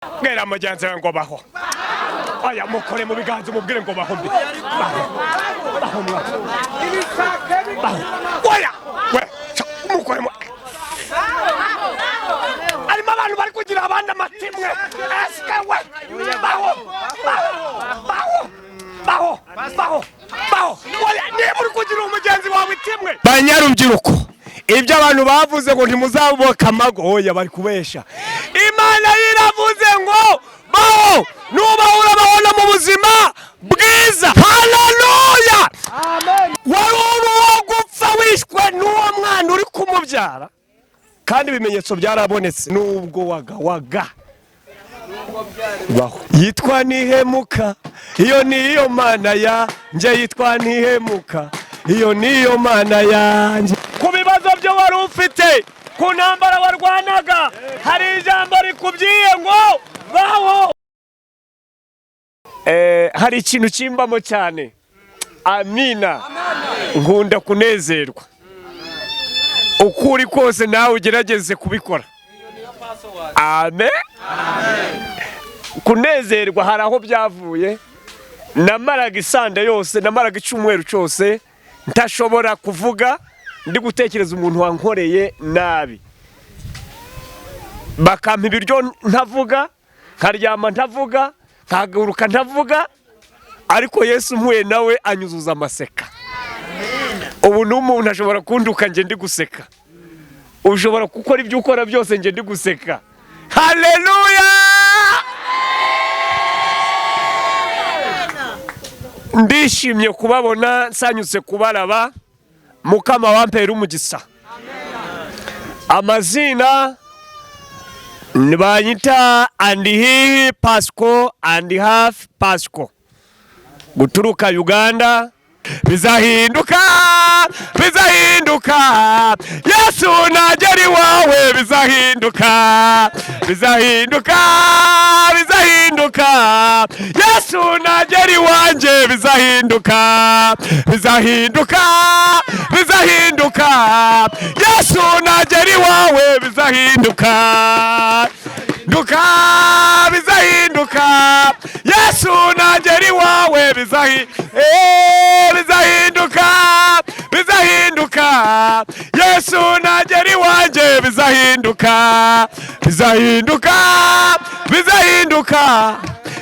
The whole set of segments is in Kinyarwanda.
Bwera mugenzi we ngo baho. Aya mukore mu biganza umubwire ngo baho mbi. Baho mwa. Oya. We, mukore mu. Ari abantu bari kugira abandi amatimwe. Eske we. Baho. Baho. Oya, niba uri kugira umugenzi wawe itimwe. Banyarubyiruko. Ibyo abantu bavuze ngo ntimuzaboka amago oya bari kubesha. Imana yiravuze ngo baho nubaho urababona mu buzima bwiza. Haleluya. Amen. Wari uwo gupfa wishwe n'uwo mwana uri kumubyara kandi ibimenyetso byarabonetse nubwo waga baho. Yitwa Nihemuka, iyo niyo mana yanjye. Yitwa Nihemuka, iyo niyo mana yanjye. Ku bibazo byo wari ufite, ku ntambara warwanaga, hari ijambo rikubwiye ngo baho. Hari ikintu kimbamo cyane. Amina. Nkunda kunezerwa. Ukuri kose nawe ugerageze kubikora. Amen. Kunezerwa hari aho byavuye. Namaraga isanda yose, namaraga icyumweru cyose ntashobora kuvuga, ndi gutekereza umuntu wankoreye nabi. Bakampa ibiryo ntavuga, nkaryama ntavuga, nkaguruka ntavuga, ariko Yesu mpuye nawe anyuzuza amaseka. Ubu n'umuntu ashobora kunduka nje ndi guseka. Ushobora gukora ibyo ukora byose nje ndi guseka. Haleluya. Ndishimye kubabona, nsanyutse kubaraba. Mukama wampera umugisa. Amazina nibanyita Andihi Pasco and half Pasco. Guturuka Uganda. Bizahinduka Yesu najeri wawe. Bizahinduka Yesu najeri wanje. Bizahinduka Yesu najeri wawe. Bizahinduka Yesu najeri wawe. Bizahinduka Yesu najeri wanje. Bizahinduka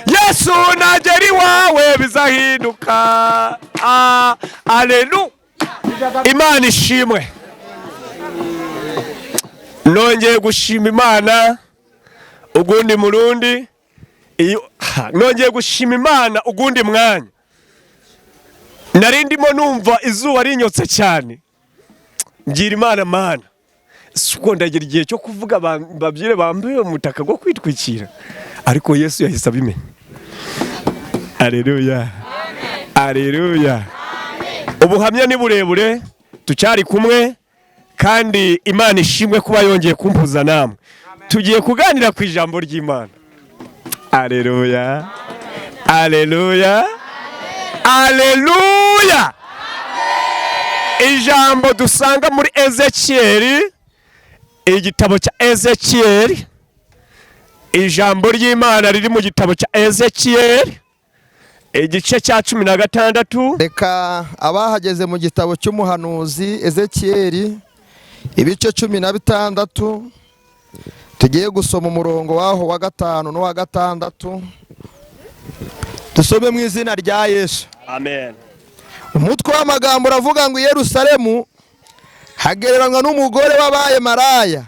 Yesu najeri wawe. Bizahinduka. Haleluya. Imana ishimwe. Nongeye gushima Imana ugundi murundi. Nongeye gushima Imana ugundi mwanya. Narindimo numva izuba rinyotse cyane. Ngira Imana mana. Suko ndagira igihe cyo kuvuga babyire bambaye umutaka go kwitwikira. Ariko Yesu yahise abimenya. Haleluya. Haleluya. Ubuhamya ni burebure, tucyari kumwe kandi Imana ishimwe kuba yongeye kumpuza namwe. Tugiye kuganira ku ijambo ry'Imana. Haleluya. Haleluya. Haleluya. Ijambo dusanga muri Ezekiel, igitabo cya Ezekiel. Ijambo ry'Imana riri mu gitabo cya Ezekiel, igice cya 16. Reka abahageze mu gitabo cy'umuhanuzi Ezekiel ibice 16 tugiye gusoma umurongo waho wa 5 no wa 6. Dusome mu izina rya Yesu. Amen. Umutwe w'amagambo uravuga ngo Yerusalemu hagereranywa n'umugore wabaye maraya.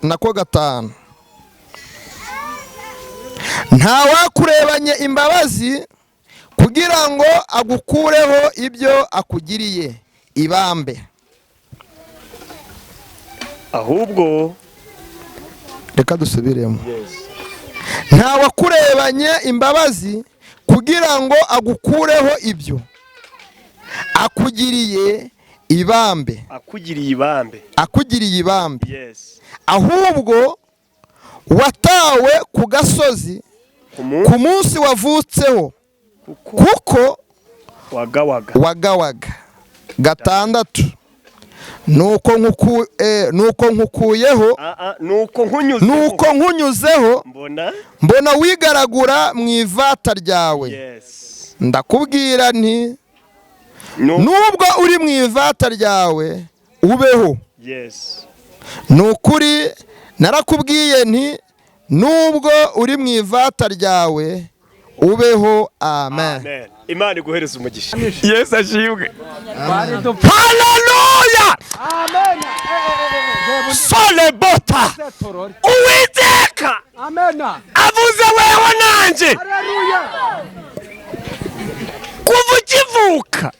Nako 5. Ntawakurebanye imbabazi kugira ngo agukureho ibyo akugiriye ibambe. Ahubwo reka dusubiremo. Ntawakurebanye imbabazi kugira ngo agukureho ibyo akugiriye ibambe. Akugiriye ibambe. Yes. Ahubwo watawe ku gasozi ku munsi wavutseho kuko wagawaga. 6. nuko nkukuyeho nuko nkunyuzeho mbona wigaragura mu ivata ryawe. Ndakubwira nti nubwo uri mu ivata ryawe ubeho. Ni ukuri narakubwiye nti nubwo uri mu ivata ryawe ubeho. Amen. Imana iguhereza umugisha. Yesu ashimwe. Haleluya. Amen. Sole bota. Uwiteka. Amen. Avuze wewe nanje. Haleluya. Kuva ukivuka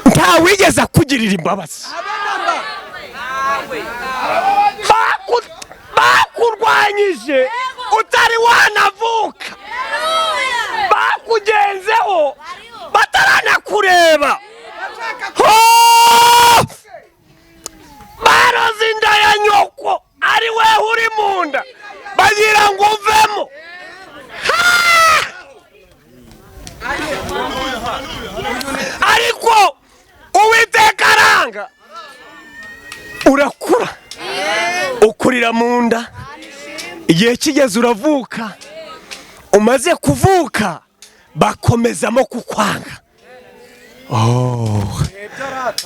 nta wigeze akugirira imbabazi. Bakurwanyije utari wanavuka, bakugenzeho bataranakureba, baroze inda ya nyoko ari wewe uri mu nda bagira ngo uvemo. Ariko Uwiteka aranga, urakura, ukurira mu nda, igihe kigeze uravuka. Umaze kuvuka bakomezamo kukwanga.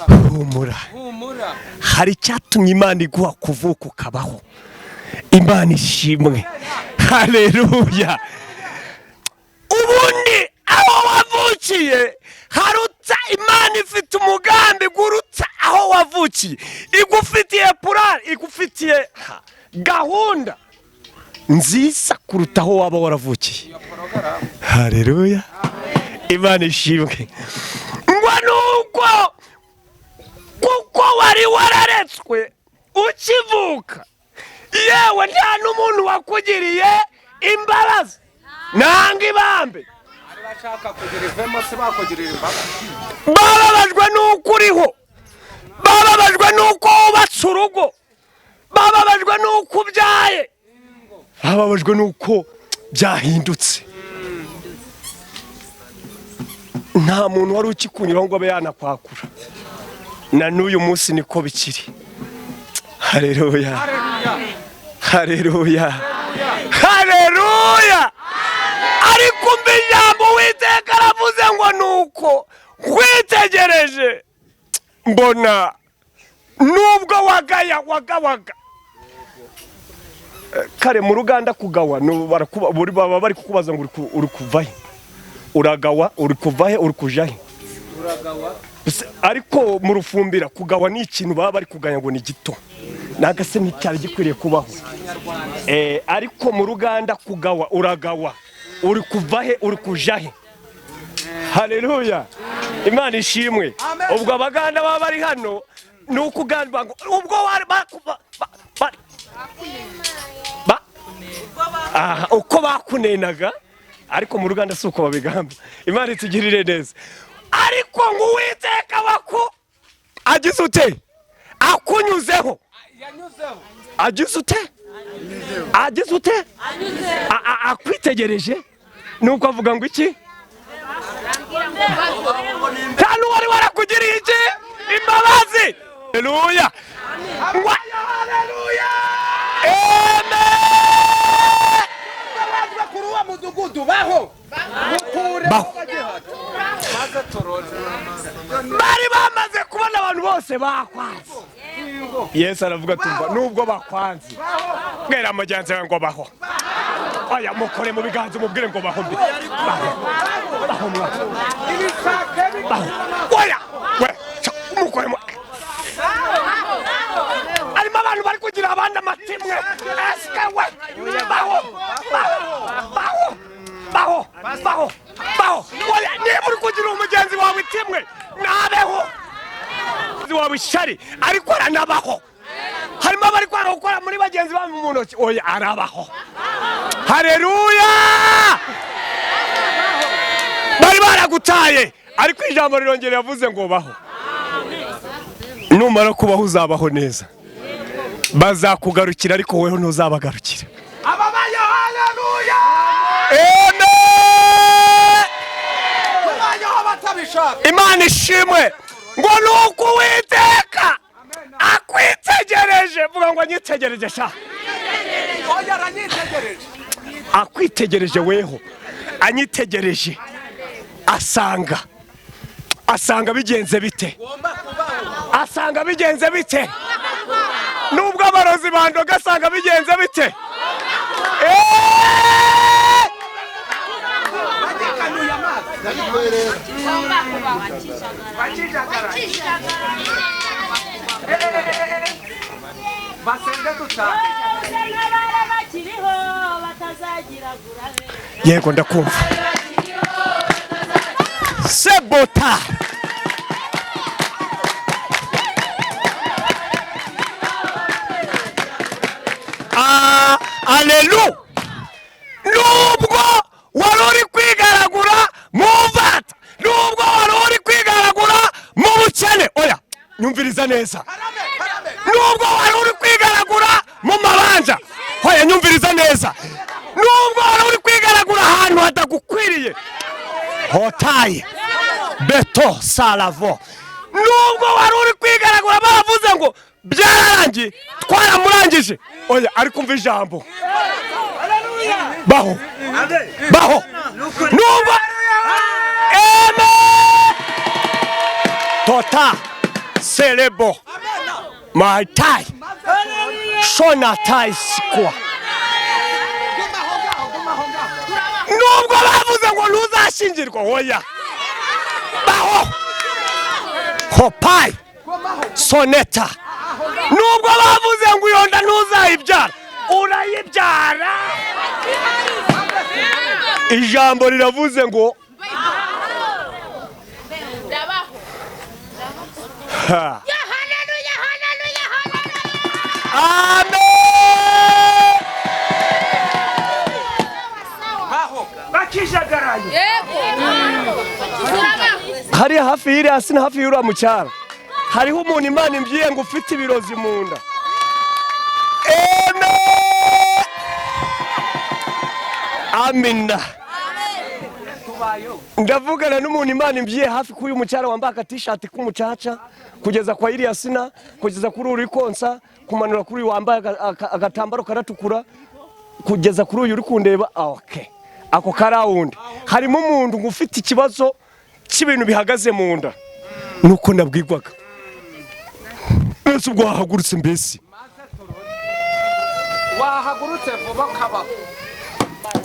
Humura, hari icyatumye Imana iguha kuvuka ukabaho. Imana ishimwe. Haleluya. Ubundi aho wavukiye harutsa, Imana ifite umugambi gurutsa aho wavukiye, igufitiye plan, igufitiye gahunda nziza kuruta aho waba waravukiye. Haleluya. Imana ishimwe. Ngo nuko kuko wari wararetswe ukivuka, yewe nta n'umuntu wakugiriye imbabazi nanga ibambe. Bababajwe nuko uriho, bababajwe nuko wubatse urugo, bababajwe nuko ubyaye, bababajwe nuko byahindutse. Nta muntu wari ukikunyuraho ngo abe yanakwakura. Na n'uyu munsi niko bikiri. Haleluya. Haleluya. Haleluya. Ariko umva ijambo Uwiteka aravuze ngo nuko kwitegereje mbona nubwo wagawaga kare mu ruganda kugawa baba bari kukubaza ngo uri kuvahe, uragawa, uri kuvahe, uri kujahe. Ariko mu rufumbira kugawa ni ikintu baba bari kuganya ngo ni gito, nagase nticyari gikwiriye kubaho. Ariko mu ruganda kugawa, uragawa, uri kuvahe, uri kujahe. Haleluya. Imana ishimwe. Ubwo abaganda baba bari hano nuko uganda ngo ubwo wari uko bakunenaga, ariko mu ruganda si uko babigamba. Imana itugirire neza. Ariko ngo Uwiteka agize ute? Akunyuzeho. Agize ute? Agize ute? Akwitegereje. Nuko avuga ngo iki? Tanu wari warakugiriye iki? Imbabazi. Haleluya. Haleluya. Amen. Kuruwa mudugudu baho. Bari bamaze kubona abantu bose bakwanze. Yesu aravuga tumva nubwo bakwanze, mwera amajyanze ngo baho. Aya mukore mu biganza umubwire ngo baho mbi. Baho mwa. Oya, we mukore mu. Arimo abantu bari kugira abandi amatimwe. Eske we. Baho. Oya, niba uri kugira umugenzi wawe itimwe nabeho. Wawe shari ariko aranabaho. Harimo abari kwanga gukora muri bagenzi babo mu ntoki. Oya, arabaho. Haleluya. Bari baragutaye ariko ijambo rirongera yavuze ngo baho. Numara kubaho uzabaho neza. Bazakugarukira ariko weho ntuzabagarukira. Ababaye. Haleluya. Amen. Imana ishimwe. ngo nuko Uwiteka akwitegereje. Vuga ngo anyitegereje sha. Oya aranyitegereje. Akwitegereje weho. Anyitegereje. Asanga bigenze bite? Asanga bigenze bite? Nubwo abarozi bandoga asanga bigenze bite? Yego ndakumva. Sebota. Alelu. Nubwo wari uri kwigaragura mu mvata, nubwo wari uri kwigaragura mu bukene, oya nyumviriza neza. Nubwo wari uri kwigaragura mu mabanja, oya nyumviriza neza. Nubwo wari uri kwigaragura ahantu hatagukwiriye, hotaye beto salavo. Nubwo wari uri kwigaragura bavuze ngo byararangiye twaramurangije, oya ariko umva ijambo. Baho nubwo tota selebo maitai shona tai sikwa. Nubwo bavuze ngo ntuzashingirwa, oya baho hopai soneta. Nubwo bavuze ngo iyo nda ntuzayibyara, urayibyara. Ijambo riravuze ngo amen. Bakijagaraye. Hari hafi y'iri hasi na hafi y'ura mu cyaro. Hariho umuntu Imana imbwiye ngo ufite ibirozi mu nda. Amina. Ndavugana n'umuntu Imana imbwiye hafi k'uyu mucyara wambaye akatishati k'umucaca kugeza kwa iriya sina, kugeza kuri uri konsa, kumanura kuri wambaye agatambaro karatukura, kugeza kuri uyu uri kundeba. Okay, ako karawundi harimo umuntu ufite ikibazo cy'ibintu bihagaze mu nda. Nuko nabwirwaga. Ese ubwo wahagurutse mbese? Wahagurutse vuba kaba.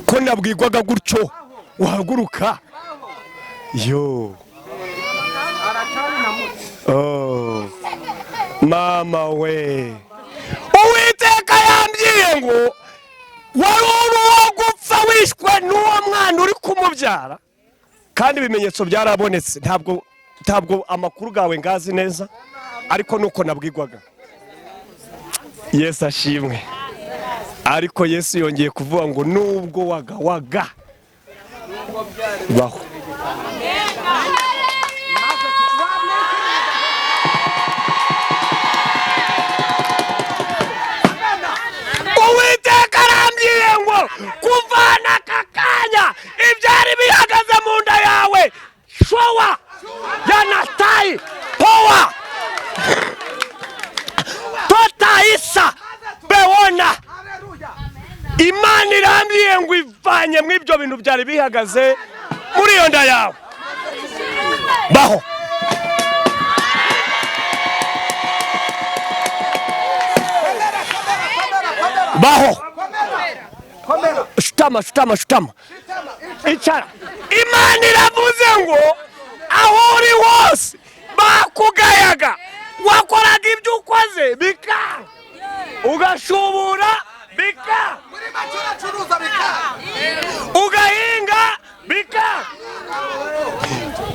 Ko nabwirwaga gutyo wahaguruka. Yo. Aracari na muti. Oh. Mama we. Uwiteka yambwiye ngo wari uwo gupfa wishwe n'uwo mwana uri kumubyara. Kandi ibimenyetso byarabonetse. Ntabwo amakuru gawe ngazi neza, ariko nuko nabwirwaga. Yesu ashimwe. Ariko Yesu yongeye kuvuga ngo nubwo waga baho. Uwiteka arambwiye ngo kuvana kakanya ibyari bihagaze mu nda yawe, showa yanatai power tota isa bewona. Imana irambwiye ngo ivanye mu ibyo bintu byari bihagaze muri iyo nda yawe. Baho. Baho. Shutama. Icara. Imana iravuze ngo aho uri hose bakugayaga, wakoraga ibyo ukoze bikanga, ugashubura bikanga, ugahinga bikanga,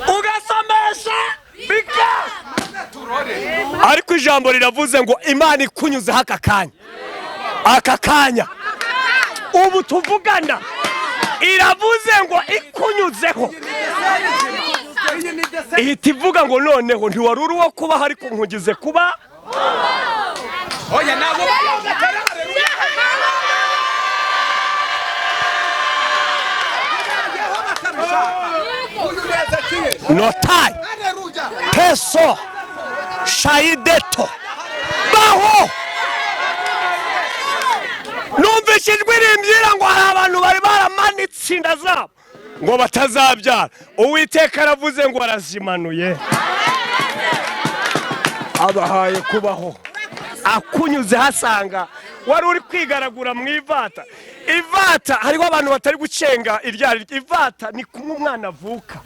ugasomesha bikanga. Ariko ijambo riravuze ngo Imana ikunyuzeho aka kanya ubu tuvugana, iravuze ngo ikunyuzeho. Ihita ivuga ngo noneho ntiwari uri wo kuba, ariko nkugize kuba. Oya nabo notai peso shayideto baho. Numvise ijwi rimbwira ngo hari abantu bari baramanitse inda zabo ngo batazabyara. Uwiteka aravuze ngo arazimanuye, abahaye kubaho. Akunyuze hasanga wari uri kwigaragura mu ivata. Ivata hariho abantu batari gucenga iryari. Ivata ni kumwe umwana avuka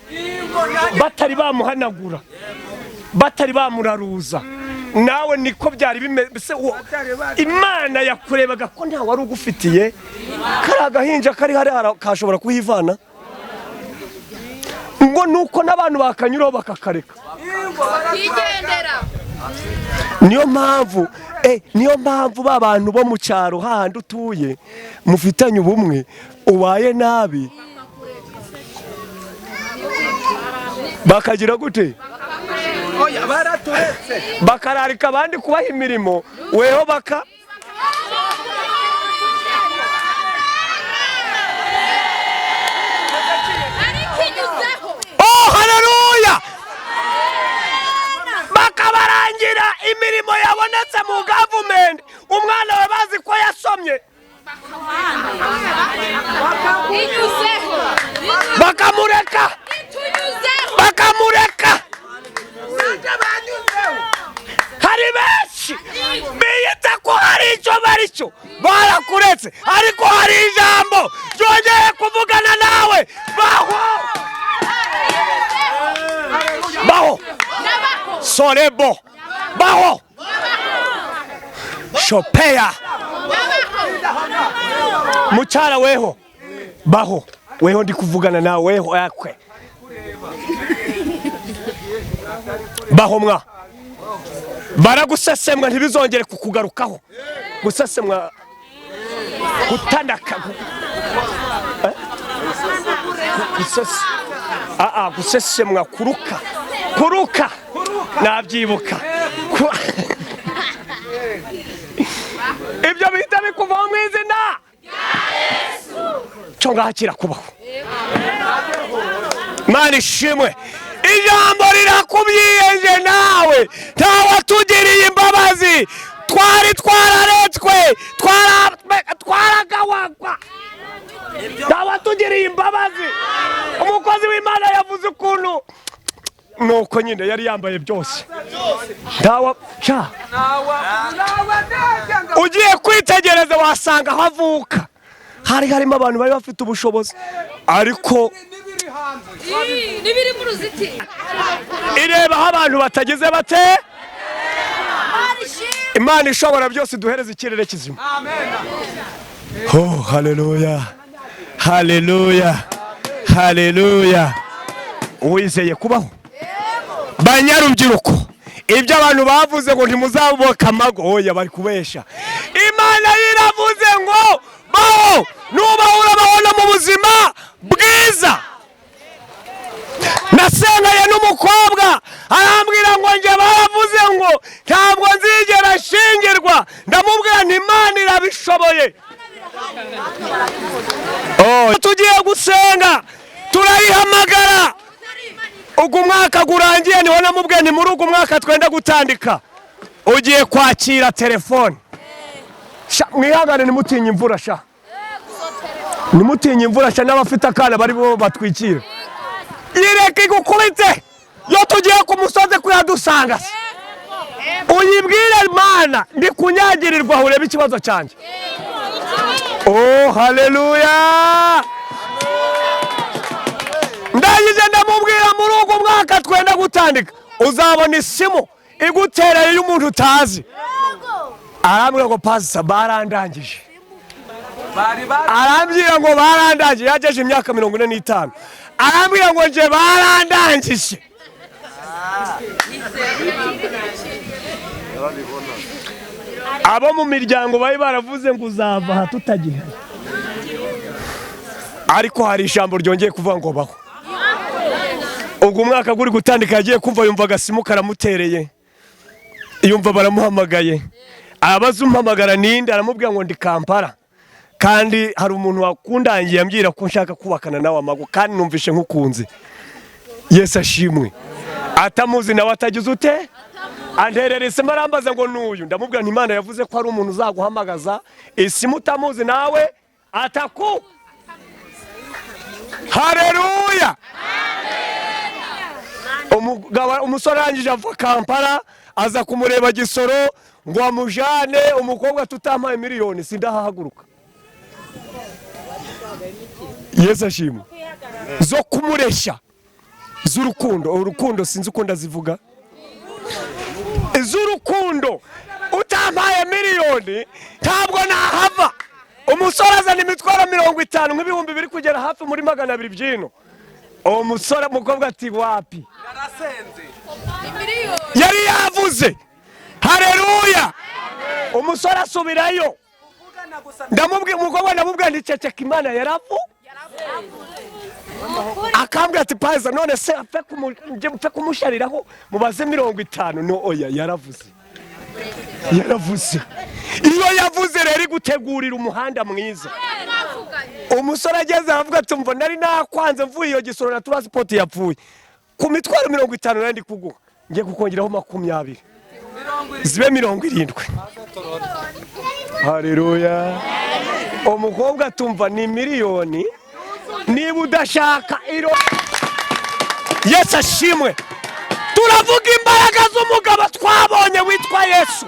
batari bamuhanagura, batari bamuraruza. Nawe niko byari bimeze. Imana yakurebaga ko nta wari ugufitiye kari agahinja kari hari kashobora kuhivana ngo nuko n'abantu bakanyuraho bakakareka. Niyo mpamvu b'abantu bo mu cyaro hahandi utuye mufitanye ubumwe, ubaye nabi bakagira gute? Bakararika abandi kubaha imirimo, weho baka haleluya, bakabarangira imirimo yabonetse mu gavumenti. Umwana we bazi ko yasomye bakamureka. Hari benshi biyita ko hari icyo bari cyo barakuretse, ariko hari ijambo ryongeye kuvugana nawe. Baho sorebo, baho shopeya mucyara weho, baho weho ndi kuvugana nawe weho yakwe. Baho mwa baragusesemwa ntibizongere kukugarukaho. Gusesemwa gutandaka gusesemwa kuruka nabyibuka. Ibyo bihita bikuvaho mu izina cyo ngakira kubaho. Mana ishimwe, ijambo rirakubyiyenje nawe ntawatugiriye imbabazi. Twari twararetswe, twaragawagwa, ntawatugiriye imbabazi. Umukozi w'Imana yavuze ukuntu nuko nyine yari yambaye byose. Ugiye kwitegereza wasanga aho avuka hari harimo abantu bari bafite ubushobozi, ariko ireba aho abantu batageze bate. Imana ishobora byose duhereza ikirere kizima. Oh haleluya, haleluya, haleluya. Uwizeye kubaho banyarubyiruko, ibyo abantu bavuze ngo ntimuzaboka amago, oya bari kubesha. Imana yiravuze ngo baho, nubaho urababona mu buzima bwiza. Nasengaye n'umukobwa arambwira ngo nje baravuze ngo ntabwo nzigera shingirwa. Ndamubwira nti Imana irabishoboye. Tugiye gusenga turayihamagara. Ugu mwaka gurangiye niho namubwiye ni muri ugu mwaka twenda gutandika. Ugiye kwakira telefone. Mwihangane nimutinye imvura sha. Nimutinye imvura sha, n'abafite akana bari bo batwikira. Yireke igukubite yo tugiye ku musozi kuyadusanga. Uyibwire Imana ndi kunyagirirwa urebe ikibazo cyanjye. Oh haleluya. Ndagije ndamubwira muri ugu mwaka twenda gutandika uzabona isimu igutereye y'umuntu utazi. Arambwira ngo pastor barandangije. Arambwira ngo barandangije, yageje imyaka 45. Arambwira ngo nje barandangije. Abo mu miryango bari baravuze ngo uzava aha tutagihe, ariko hari ijambo ryongeye kuvuga ngo baho. Ubwo mwaka guri gutandika yagiye kumva yumva agasimu karamutereye, yumva baramuhamagaye. Abaza umpamagara ninde, aramubwira ngo ndi Kampala, kandi hari umuntu wakundangiye ambwira ko nshaka kubakana nawe amago, kandi numvishe nkukunze. Yesu ashimwe. Atamuzi nawe atagize ute anterera isimu arambaza ngo n'uyu, ndamubwira nti Imana yavuze ko ari umuntu uzaguhamagaza isimu utamuzi nawe ataku. Haleluya. Umusore arangije ava Kampala aza kumureba Gisoro ngo amujane, umukobwa tutampaye miliyoni sindahahaguruka. Yesu ashimwe. Zo kumureshya z'urukundo, urukundo sinzi uko ndazivuga. Z'urukundo utampaye miliyoni ntabwo nahava. Umusore azana imitwaro 50 nk'ibihumbi biri kugera hafi muri 200 byino. Umusore mukobwa ati wapi? Yari yavuze. Haleluya. Umusore asubirayo. Ndamubwira umukobwa, ndamubwira ndi ceceka Imana yaravu. Akambwira ati paza none se apfe kumushariraho mubaze 50. No oya yaravuze. Yaravuze. Iyo yavuze rero gutegurira umuhanda mwiza. Umusore ageze avuga ati mva nari nakwanze mvuye iyo Gisoro na transport yapfuye. Ku mitwaro 50 nandi kuguha. Ngiye kukongeraho 20. Zibe 70. Haleluya. Umukobwa tumva ni miliyoni. Niba udashaka iro. Yesu ashimwe. Turavuga imbaraga z'umugabo twabonye witwa Yesu.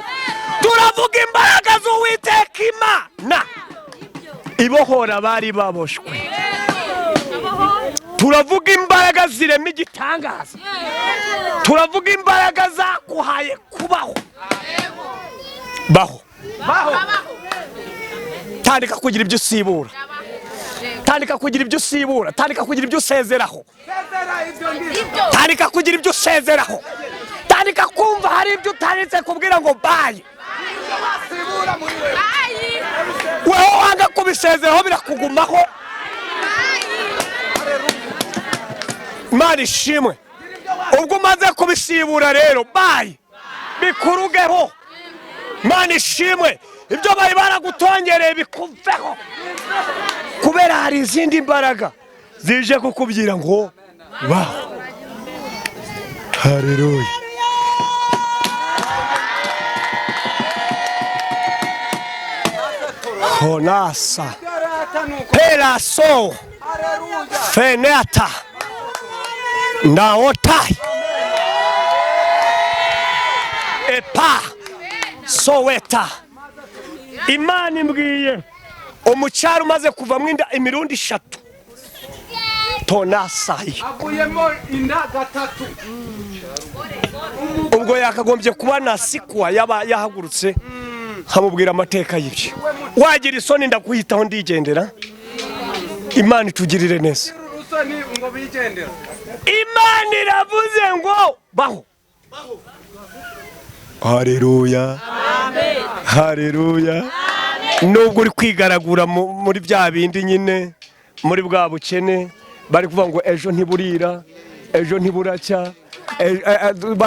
Turavuga imbaraga z'Uwiteka Imana ibohora bari baboshwe. Turavuga imbaraga zirema igitangaza. Turavuga imbaraga zakuhaye kubaho. Baho. Tandika kugira ibyo usibura. Tandika kugira ibyo usibura. Tandika kugira ibyo usezeraho. Tandika kugira ibyo usezeraho. Tandika kumva hari ibyo utaritse kubwira ngo bayi. Weho wanga kubisezeraho birakugumaho. Imana ishimwe. Ubwo umaze kubisibura rero bayi bikurugeho. Imana ishimwe. Ibyo bari baragutongereye bikuveho. Kubera hari izindi mbaraga zije kukubwira ngo ba. Haleluya. Honasa Pelaso Feneta Naotai Epa Soweta. Imana imbwiye umucyaro umaze kuva mwinda imirundi 3 Tonasayi aguyemo inda 3. ubwo yakagombye kuba nasikwa yaba yahagurutse hamubwira amateka y'ibyo. Wagira isoni ndakuhitaho ndigendera. Imana itugirire neza. Imana iravuze ngo baho. Haleluya. Amen. Haleluya. Nubwo uri kwigaragura muri bya bindi nyine muri bwa bukene bari kuvuga ngo ejo ntiburira, ejo ntiburacya,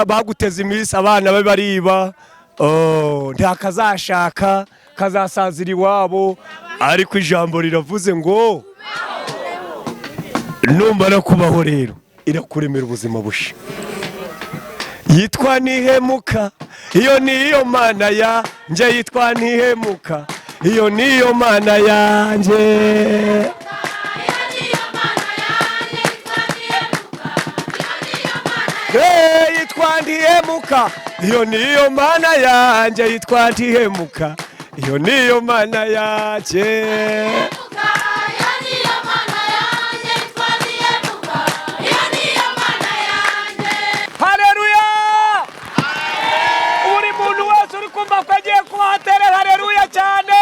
baguteza iminsi abana babe bariba. Nta kazashaka kazasazira iwabo, ariko ijambo riravuze ngo numara kubaho rero irakuremera ubuzima busha. Yitwa Nihemuka, iyo niyo Mana yanjye. Yitwa Nihemuka, iyo niyo Mana yanjye. Yitwa Nihemuka, iyo niyo Mana yanjye. Yitwa Nihemuka, iyo niyo Mana yanjye. Haleluya. Uri muntu wese uri kumva ko agiye kuhatere haleluya cyane.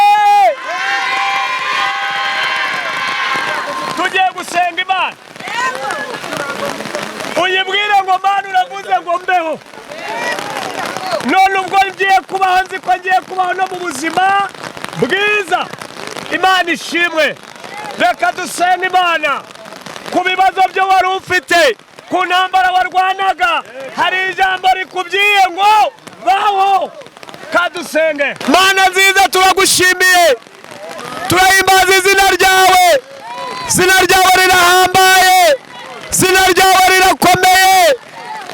Tugiye gusenga Imana. Uyibwire ngo Mana uravuze ngo mbeho. None ubwo ngiye kubaho nzi ko ngiye kubaho no mu buzima bwiza. Imana ishimwe. Reka dusenge Imana ku bibazo byo wari ufite, ku ntambara warwanaga. Hari ijambo rikubwiye ngo baho. Kadusenge. Mana nziza turagushimiye, turahimbaza izina ryawe. Izina ryawe rirahambaye, izina ryawe rirakomeye.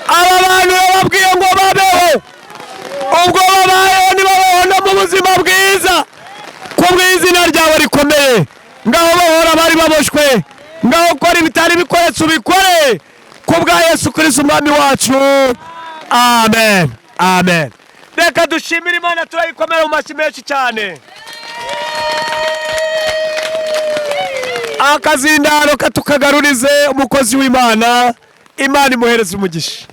Aba bantu bababwiye ngo babeho, ubwo babayeho ntibabona mu buzima bwiza kubw'izina ryawe rikomeye. Ngaho bahora bari baboshwe, ngaho ukora ibitari bikoretse ubikore kubwa Yesu Kristo umwami wacu. Amen, amen. Reka dushimire Imana, turayikomera mu mashyi menshi cyane. Akazindaro katukagarurize umukozi w'Imana, Imana imuhereze umugisha.